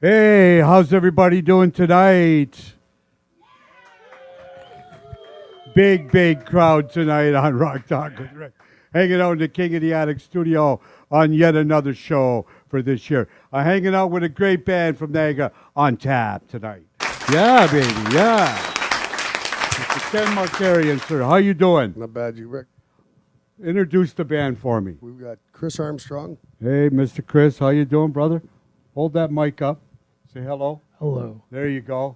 Hey, how's everybody doing tonight? Big crowd tonight on Rock Talk with Rick. Hanging out in the King of the Attic studio on yet another show for this year. I'm hanging out with a great band from Niagara ONTAP tonight. Yeah, baby, yeah. Mr. Ken Markarian, sir. How you doing? Not bad, you, Rick. Introduce the band for me. We've got Chris Armstrong. Hey, Mr. Chris, how you doing, brother? Hold that mic up. Say hello. Hello. There you go.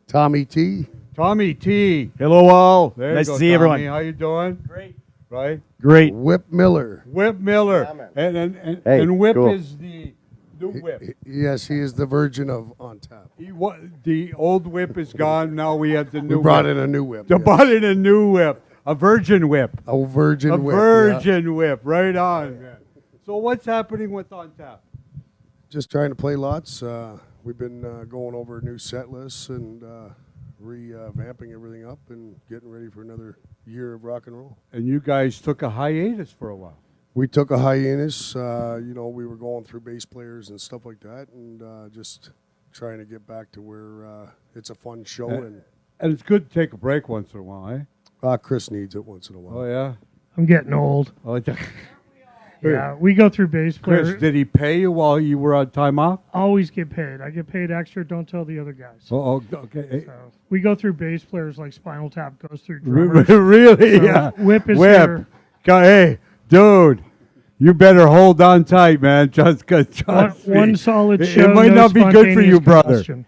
Tommy T. Tommy T. Hello, all. There Nice you go, to see Tommy. everyone. How you doing? Great. Right? Great. Whip Miller. Whip Miller. Yeah, man. And Whip cool. is the new Whip. Yes, he is the virgin of On Tap. The old Whip is gone. Now we have the new We brought Whip. in a new whip. They yes. brought in a new Whip. A virgin Whip. A virgin A whip. virgin Whip. Right on, man. So what's happening with On Tap? Just trying to play lots. We've been going over new set lists and revamping everything up and getting ready for another year of rock and roll. And you guys took a hiatus for a while. We took a hiatus. We were going through bass players and stuff like that, and just trying to get back to where it's a fun show. And it's good to take a break once in a while, eh? Chris needs it once in a while. Oh, yeah? I'm getting old. Oh, Yeah, we go through bass players. Chris, did he pay you while you were on time off? Always get paid. I get paid extra. Don't tell the other guys. Oh, okay. So we go through bass players like Spinal Tap goes through drummers. Really? So Yeah. Whip is Whip. here. Hey, dude, you better hold on tight, man. Just One solid It show. might no not be good for you, spontaneous brother. combustion.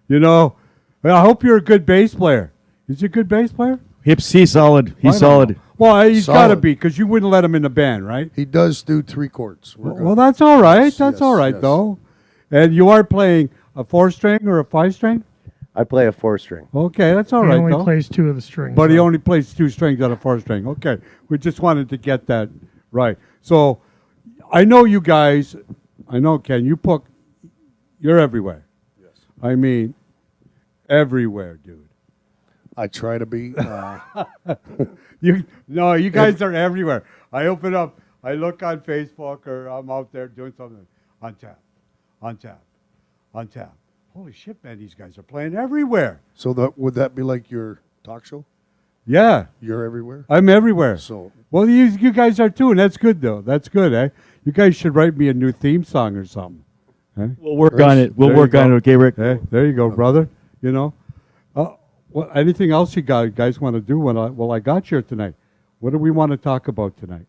You know, I hope you're a good bass player. Is he a good bass player? He's solid. I He's don't solid. know. Well, he's got to Solid. be because you wouldn't let him in the band, right? He does do 3 chords. We're good. Well, that's all right. Yes, That's yes, all right, yes. though. And you are playing a 4-string or a 5-string? I play a 4-string. Okay, that's all He right, only though. plays 2 of the strings. But he so. only plays 2 strings on a 4-string. Okay, we just wanted to get that right. So I know you guys. I know Ken. You're everywhere. Yes. I mean, everywhere, dude. I try to be. You guys are everywhere. I open up. I look on Facebook or I'm out there doing something. On tap. Holy shit, man! These guys are playing everywhere. So would that be like your talk show? Yeah, You're everywhere. I'm everywhere. So Well, you guys are too, and that's good, though. That's good, eh? You guys should write me a new theme song or something. Eh? We'll work Chris, on it. We'll there you work on go. it. Okay, Rick. Eh? There you go, brother. You know. Well, anything else you guys want to do? Well, I got you here tonight. What do we want to talk about tonight?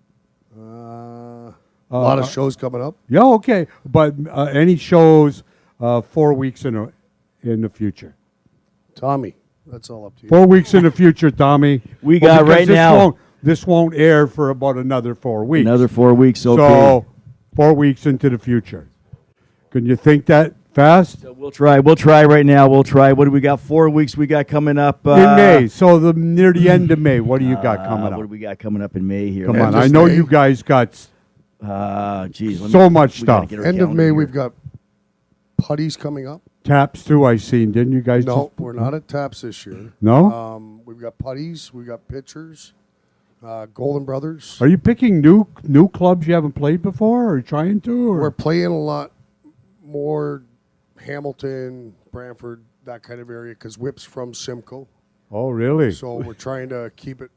a lot of shows coming up. Yeah, okay. But any shows 4 weeks in the future? Tommy, that's all up to you. 4 weeks in the future, Tommy. We got because right now. This won't air for about another 4 weeks. Another 4 weeks. Okay. So 4 weeks into the future. Can you think that fast? So we'll try. We'll try right now. We'll try. What do we got? 4 weeks we got coming up. In May. So near the end of May. What do you got coming up? What do we got coming up in May here? Come End on. of I know May. you guys got Geez. so much we gotta stuff. get our End of calendar May, here. we've got putties coming up. taps too. I seen. Didn't you guys? No, we're not at taps this year. No. We've got putties. We've got pitchers. Golden Brothers. Are you picking new clubs you haven't played before, or trying to? Or? We're playing a lot more Hamilton, Brantford, that kind of area, because Whip's from Simcoe. Oh, really? So we're trying to keep it,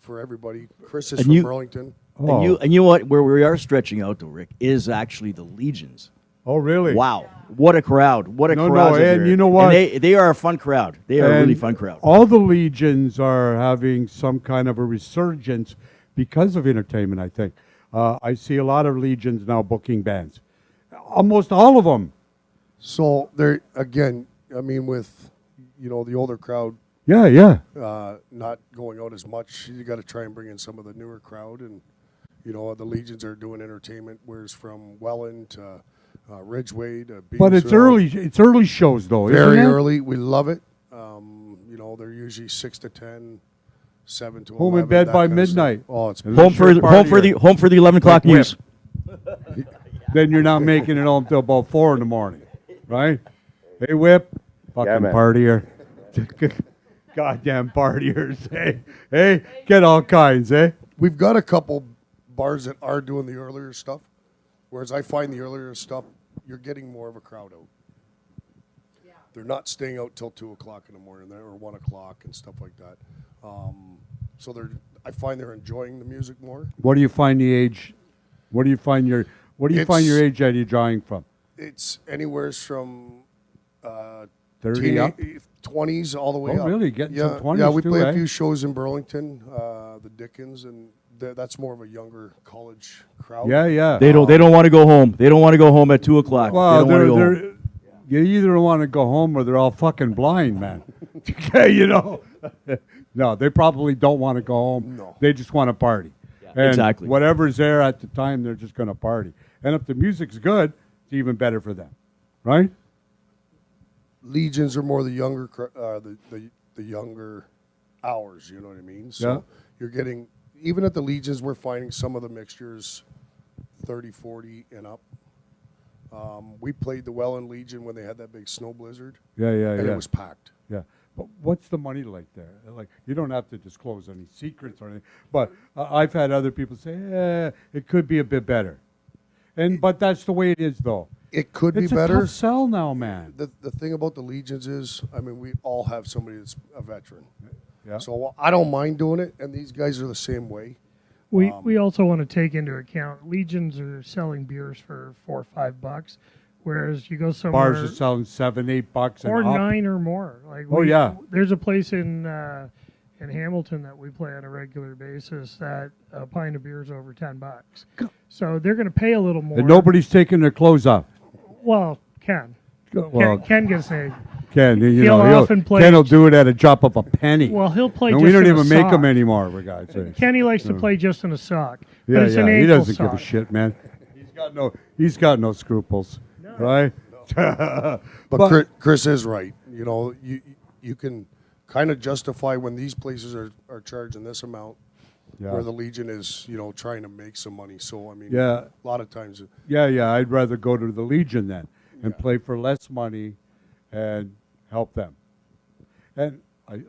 for everybody. Chris is And from you- Burlington. Oh. And you know what? Where we are stretching out, though, Rick, is actually the Legions. Oh, really? Wow, what a crowd! What a No, crowd! no, and you know what? And they are a fun crowd. They are a really And fun crowd. All the legions are having some kind of a resurgence because of entertainment, I think. I see a lot of legions now booking bands. Almost all of them. So there again, with the older crowd Yeah. not going out as much, you got to try and bring in some of the newer crowd, and the Legions are doing entertainment, whereas from Welland to Ridgeway to But it's Beamsville, It's early shows, though, very isn't it? early. We love it. They're usually 6 to 10, 7 to 11. Home in bed that by kind of stuff. midnight. Oh, it's And home sure for party home for the 11 o'clock Like news. Then you're not making it home till about 4 in the morning, right? Hey, Whip, fucking man. partier. Goddamn partiers, hey, get all kinds, eh? We've got a couple bars that are doing the earlier stuff, whereas I find the earlier stuff you're getting more of a crowd out. They're not staying out till 2 o'clock in the morning or 1 o'clock and stuff like that. So I find they're enjoying the music more. What do you find the age? What do you find your age at you drawing from? It's anywhere from 30 up? 20s all the way up. Oh, really? Getting some 20s Yeah, we too, play eh? a few shows in Burlington, the Dickens, and that's more of a younger college crowd. Yeah, yeah. They don't want to go home. They don't want to go home at 2 o'clock. Well, they don't want to go home. you either want to go home or they're all fucking blind, man. Okay, you know. No, they probably don't want to go home. No. They just want to party. Yeah, And exactly. whatever's there at the time, they're just going to party. And if the music's good, it's even better for them, right? Legions are more the younger, the younger hours. You know what I mean? So Yeah. you're getting, even at the Legions, we're finding some of the mixtures 30, 40 and up. We played the Welland Legion when they had that big snow blizzard, Yeah, yeah, and yeah. it was packed. Yeah, but what's the money like there? Like, you don't have to disclose any secrets or anything. But I've had other people say, it could be a bit better, but that's the way it is, though. It could It's be a better. tough sell now, man. The thing about the Legions is, I mean, we all have somebody that's a veteran. Yeah. So I don't mind doing it, and these guys are the same way. We also want to take into account Legions are selling beers for $4 or $5, whereas you go somewhere Bars are selling $7, $8 and or up. $9 or more. Like Oh, yeah. There's a place in Hamilton that we play on a regular basis that a pint of beer is over $10. So they're going to pay a little more. And nobody's taking their clothes off. Well, Ken. Well, Ken gets a. Ken, you He'll know, often play- Ken will do it at a drop of a penny. Well, he'll play. and just we don't in a even make sock. them anymore, for God's sake. Kenny likes to play just in a sock. But Yeah, it's an yeah, he ankle doesn't sock. give a shit, man. He's got no scruples, right? But Chris is right. You know, you can kind of justify when these places are charging this amount, Yeah. where the Legion is, you know, trying to make some money. So I mean, Yeah. a lot of times, Yeah, I'd rather go to the Legion then and play for less money and help them. And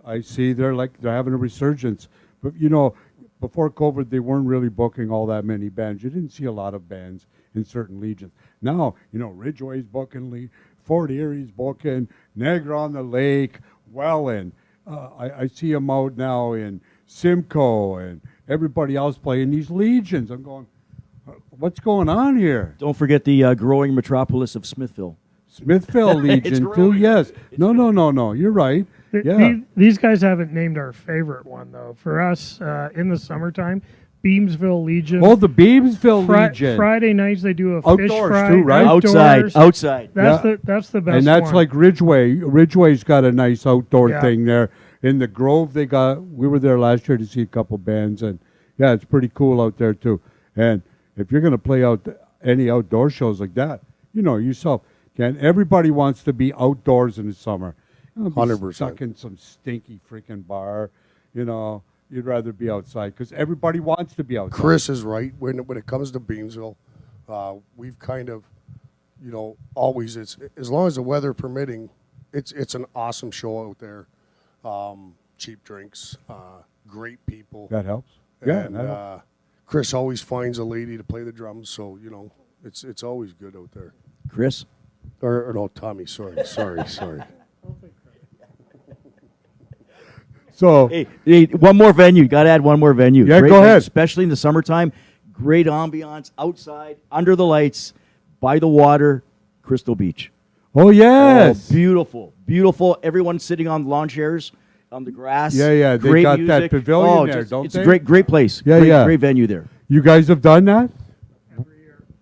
I see they're having a resurgence. But, you know, before COVID, they weren't really booking all that many bands. You didn't see a lot of bands in certain legions. Now, you know, Ridgeway's booking, Fort Erie's booking, Niagara on the Lake, Welland. I see them out now in Simcoe and everybody else playing these legions. I'm going, what's going on here? Don't forget the growing metropolis of Smithville. Smithville Legion, too, growing. yes. No, you're right. Yeah. These guys haven't named our favorite one though. For us, in the summertime, Beamsville Legion. Oh, the Beamsville Legion. Friday nights they do a fish Outdoors, fry. too, right? Outdoors. Outside. That's Yeah. that's the best. And that's one. like Ridgeway. Ridgeway's got a nice outdoor Yeah. thing there. In the Grove, we were there last year to see a couple bands, and yeah, it's pretty cool out there too. And if you're going to play out any outdoor shows like that, you know yourself, Ken, everybody wants to be outdoors in the summer. You don't be 100%. stuck in some stinky freaking bar, you know. You'd rather be outside because everybody wants to be outside. Chris is right. When it comes to Beamsville, we've kind of, you know, always it's as long as the weather permitting, it's an awesome show out there. Cheap drinks, great people. That helps. Yeah, And that helps. Chris always finds a lady to play the drums, so you know it's always good out there. Chris? Or no, Tommy. Sorry. So Hey, one more venue. Got to add one more venue. Yeah, Great go venue, ahead. Especially in the summertime. Great ambiance outside, under the lights, by the water, Crystal Beach. oh yes, Oh, beautiful, beautiful. Everyone sitting on lawn chairs on the grass. Yeah, they Great got that music. pavilion there, just- don't it's they? a great place. Yeah, great, yeah. Great venue there. you guys have done that.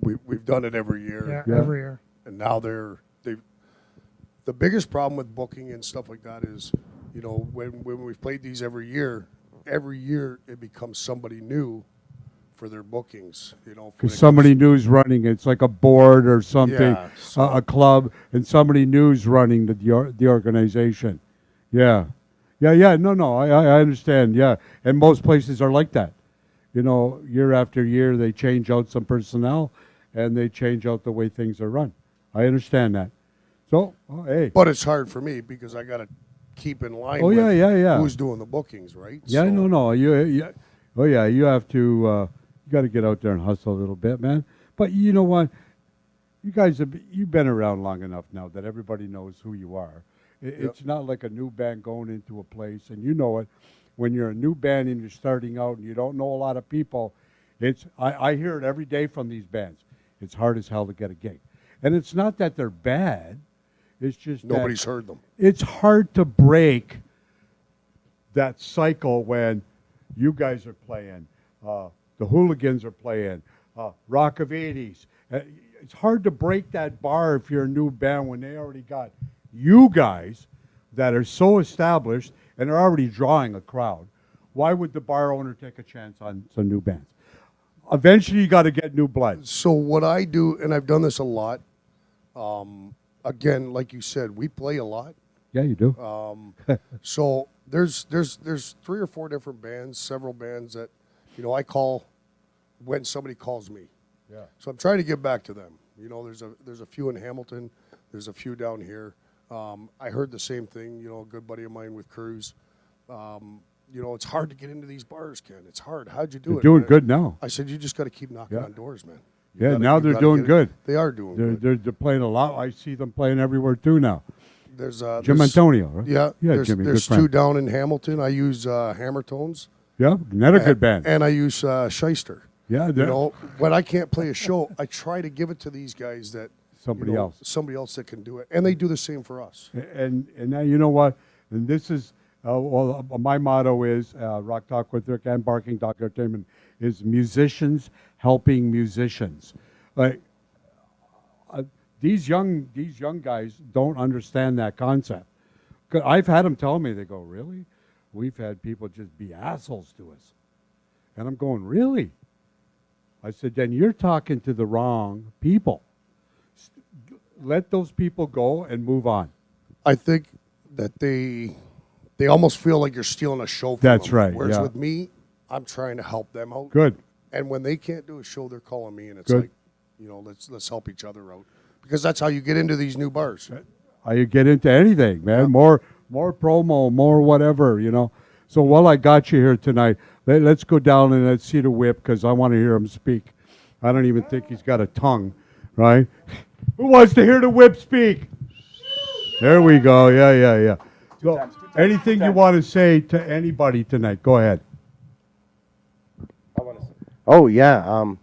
We've done it every year. yeah, Yeah. every year. And now the biggest problem with booking and stuff like that is, you know, when we've played these every year it becomes somebody new for their bookings, you know. Because somebody new's running. It's like a board or something, Yeah, so- a club, and somebody new's running the organization. Yeah. No, I understand. Yeah, and most places are like that. You know, year after year, they change out some personnel, and they change out the way things are run. I understand that. So, hey. But it's hard for me because I got to keep in line Oh, with yeah. who's doing the bookings, right? Yeah, So- no. You have to. You got to get out there and hustle a little bit, man. But you know what? you guys you've been around long enough now that everybody knows who you are. It's not like a new band going into a place, and you know it. When you're a new band and you're starting out and you don't know a lot of people, I hear it every day from these bands. It's hard as hell to get a gig. And it's not that they're bad. It's just Nobody's heard them. It's hard to break that cycle when you guys are playing, the Hooligans are playing, Rock of 80s. It's hard to break that bar if you're a new band when they already got you guys that are so established and are already drawing a crowd. Why would the bar owner take a chance on some new bands? Eventually, you got to get new blood. So what I do, and I've done this a lot, again, like you said, we play a lot. Yeah, you do. So there's 3 or 4 different bands, several bands that, I call when somebody calls me. Yeah. So I'm trying to get back to them. There's a few in Hamilton. There's a few down here. I heard the same thing, a good buddy of mine with Cruz. It's hard to get into these bars, Ken. It's hard. How'd you do They're it? doing good now. I said, you just got to keep knocking on doors, man. Yeah, now they're doing good. They are doing good. They're playing a lot. I see them playing everywhere too now. There's Jim Antonio, right? Yeah, Jimmy. There's good 2 friend. down in Hamilton. I use Hammer Tones. Yeah, another good band. And I use Shyster. Yeah, when I can't play a show, I try to give it to these guys that somebody else that can do it, and they do the same for us. And now you know what? And this is my motto is Rock Talk with Rick and Barking Dog Entertainment is musicians helping musicians. Like these young guys don't understand that concept. 'Cause I've had them tell me, they go, really? We've had people just be assholes to us. And I'm going, really? I said, then you're talking to the wrong people. Let those people go and move on. I think that they almost feel like you're stealing a show from That's them. right, Whereas yeah. with me, I'm trying to help them out. Good. And when they can't do a show, they're calling me, and it's Good. like, let's help each other out, because that's how you get into these new bars. How you get into anything, man. Yeah. More promo, more whatever, So while I got you here tonight, let's go down and let's see the whip, because I want to hear him speak. I don't even think he's got a tongue, right? Who wants to hear the whip speak? There we go. Yeah. So, anything you want to say to anybody tonight? Go ahead. Oh yeah,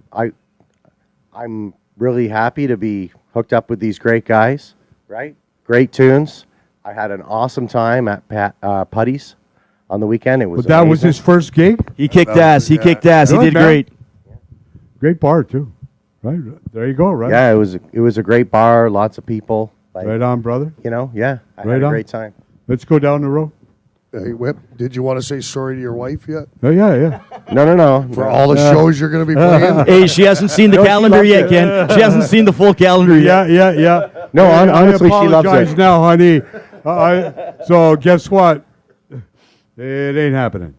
I'm really happy to be hooked up with these great guys. Right, great tunes. I had an awesome time at Putty's on the weekend. It was But that was amazing. his first gig. He kicked ass. He kicked ass. He Good, did man. great. Great bar too, right? There you go, right? Yeah, it was a great bar. Lots of people. Like, Right on, brother. Yeah, I Right had a on. great time. Let's go down the road. Hey, Whip, did you want to say sorry to your wife yet Oh yeah. No. for all the shows you're going to be playing? Hey, she hasn't seen the calendar yet, Ken. She hasn't seen the full calendar yet. Yeah. No, Hey, honestly, I she loves apologize it. now, honey. So guess what? It ain't happening.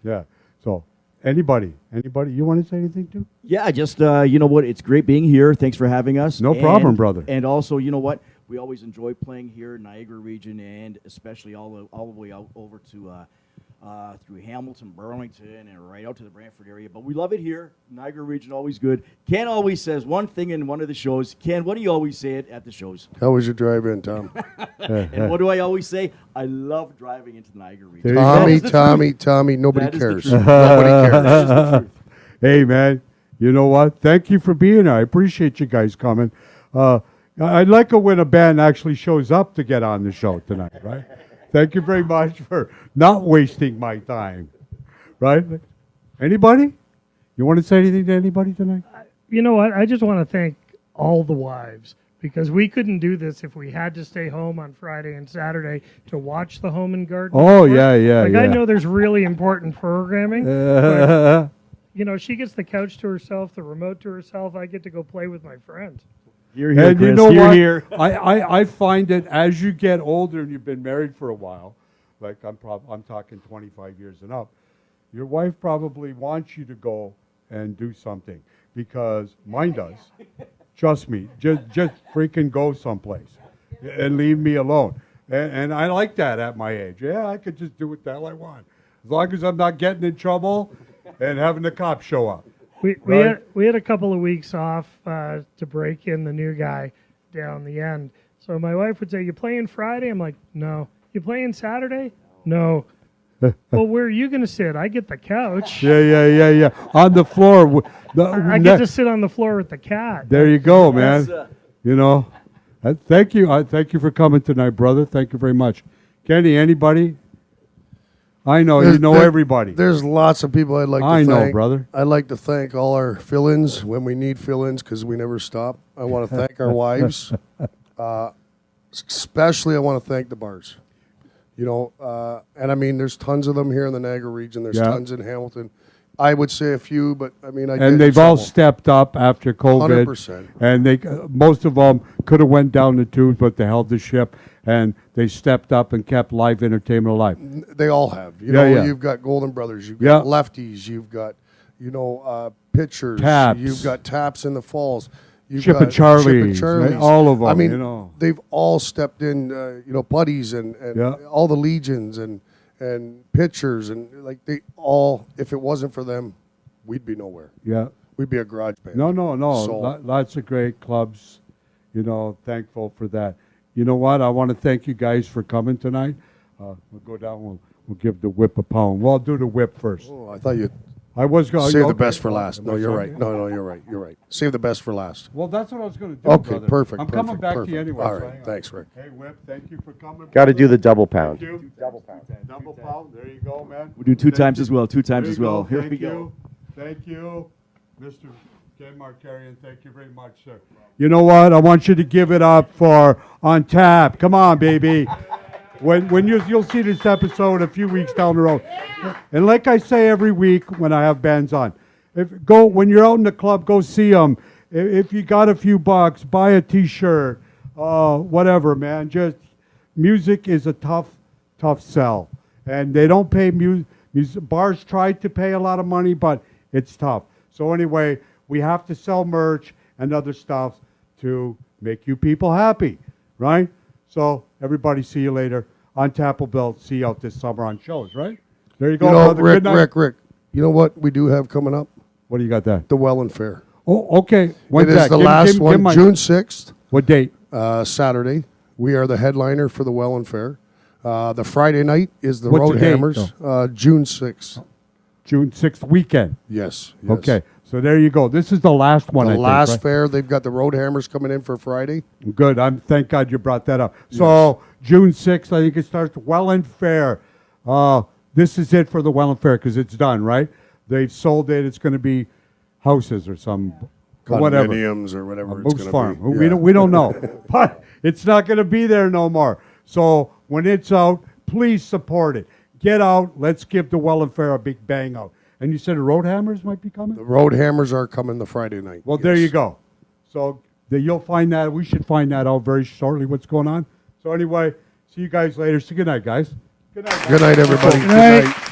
Yeah. So anybody, you want to say anything too? Yeah, just you know what? It's great being here. Thanks for having us. No problem, brother. And also, you know what? We always enjoy playing here in Niagara region, and especially all the way out over to through Hamilton, Burlington, and right out to the Brantford area. But we love it here. Niagara region, always good. Ken always says one thing in one of the shows. Ken, what do you always say at the shows? How was your drive in, Tom? And what do I always say? I love driving into the Niagara region. There you go. That is the truth. Tommy, nobody That is the cares. truth. Nobody cares. That is the truth. Hey, man, you know what? Thank you for being here. I appreciate you guys coming. I'd like it when a band actually shows up to get on the show tonight, right? Thank you very much for not wasting my time, right? Anybody? You want to say anything to anybody tonight? You know what? I just want to thank all the wives, because we couldn't do this if we had to stay home on Friday and Saturday to watch the Home and Garden. Oh, Network. yeah. I know there's really important programming, but she gets the couch to herself, the remote to herself. I get to go play with my friends. Here, And Chris. you know what? Here. I find that as you get older and you've been married for a while, like I'm talking 25 years and up, your wife probably wants you to go and do something, because mine does. Trust me, just freaking go someplace and leave me alone. And I like that at my age. Yeah, I could just do what the hell I want, as long as I'm not getting in trouble and having the cops show up. Right. we had a couple of weeks off to break in the new guy down the end. So my wife would say, "You playing Friday?" I'm like, "No." "You playing Saturday?" "No." "Well, where are you going to sit?" "I get the couch. Yeah. On the floor. I get to sit on the floor with the cat." There you go, man. That's, You know, thank you. Thank you for coming tonight, brother. Thank you very much. Kenny, anybody? I know you know everybody. There's lots of people I'd like to I thank. know, brother. I'd like to thank all our fill-ins when we need fill-ins because we never stop. I want to thank our wives. Especially I want to thank the bars. You know, and I mean, there's tons of them here in the Niagara region. There's Yeah. tons in Hamilton. I would say a few, but I mean, And they've all stepped up after COVID. 100%. And they most of them could have went down the tubes, but they held the ship and they stepped up and kept live entertainment alive. They all have. You Yeah, know, yeah. you've got Golden Brothers, you've Yeah. got Lefties, you've got, you know, pitchers, Taps. you've got Taps in the Falls. You've Chip got and Charlie's, Charlie's. all of them. I mean, you know. they've all stepped in. You know, buddies and Yeah. all the legions and pitchers and like they all. If it wasn't for them, we'd be nowhere. Yeah. We'd be a garage band. No. So- Lots of great clubs. You know, thankful for that. You know what? I want to thank you guys for coming tonight. We'll go down. We'll give the whip a pound. Well, I'll do the whip first. Oh, I thought you'd I was going save okay. the best for last. Am No, I you're sorry? right. No, you're right. You're right. Save the best for last. Well, that's what I was going to do. Okay, brother. perfect. I'm perfect, coming back perfect. to you anyway. All so right, hang on. thanks, Rick. Hey, Whip, thank you for coming. Got to do the double Thank pound. you. Double pound. There you go, man. We'll do two Thank times you. as well. Two times There as you well. go. Here Thank we you. go. Thank you, Mr. Ken Markarian. Thank you very much, sir. You know what? I want you to give it up for ONTAP. Come on, baby. When you'll see this episode a few weeks down the road. And like I say every week when I have bands on, when you're out in the club, go see them. If you got a few bucks, buy a T-shirt, whatever, man. Just music is a tough sell, and they don't pay bars try to pay a lot of money, but it's tough. So anyway, we have to sell merch and other stuff to make you people happy, right? So everybody, see you later. ONTAP will build. See you out this summer on shows, right? There you go, You know, brother. Good night. Rick. You know what we do have coming up? What do you got there? The Welland Fair. Oh, okay. When's It is that? the Give last one, my- June 6th, What date? Saturday. We are the headliner for the Welland Fair. The Friday night is the What's the date, Roadhammers. June 6th. June 6th weekend. Yes. Okay. So there you go. This is the last one, The I last think, fair, they've got the Roadhammers coming in for Friday. right? Good. Thank God you brought that up. So June 6th, I think it starts Welland Fair. This is it for the Welland Fair because it's done, right? They've sold it. It's going to be houses or some whatever. Condominiums or whatever it's Moose going Farm. to be. We don't know, but it's not going to be there no more. So when it's out, please support it. Get out. Let's give the Welland Fair a big bang out. And you said the Roadhammers might be coming? The Roadhammers are coming the Friday night. Well, there yes. you go. So you'll find that. We should find that out very shortly what's going on. So anyway, see you guys later. So good night, guys. Good night. Good night, everybody. Good night. Good night.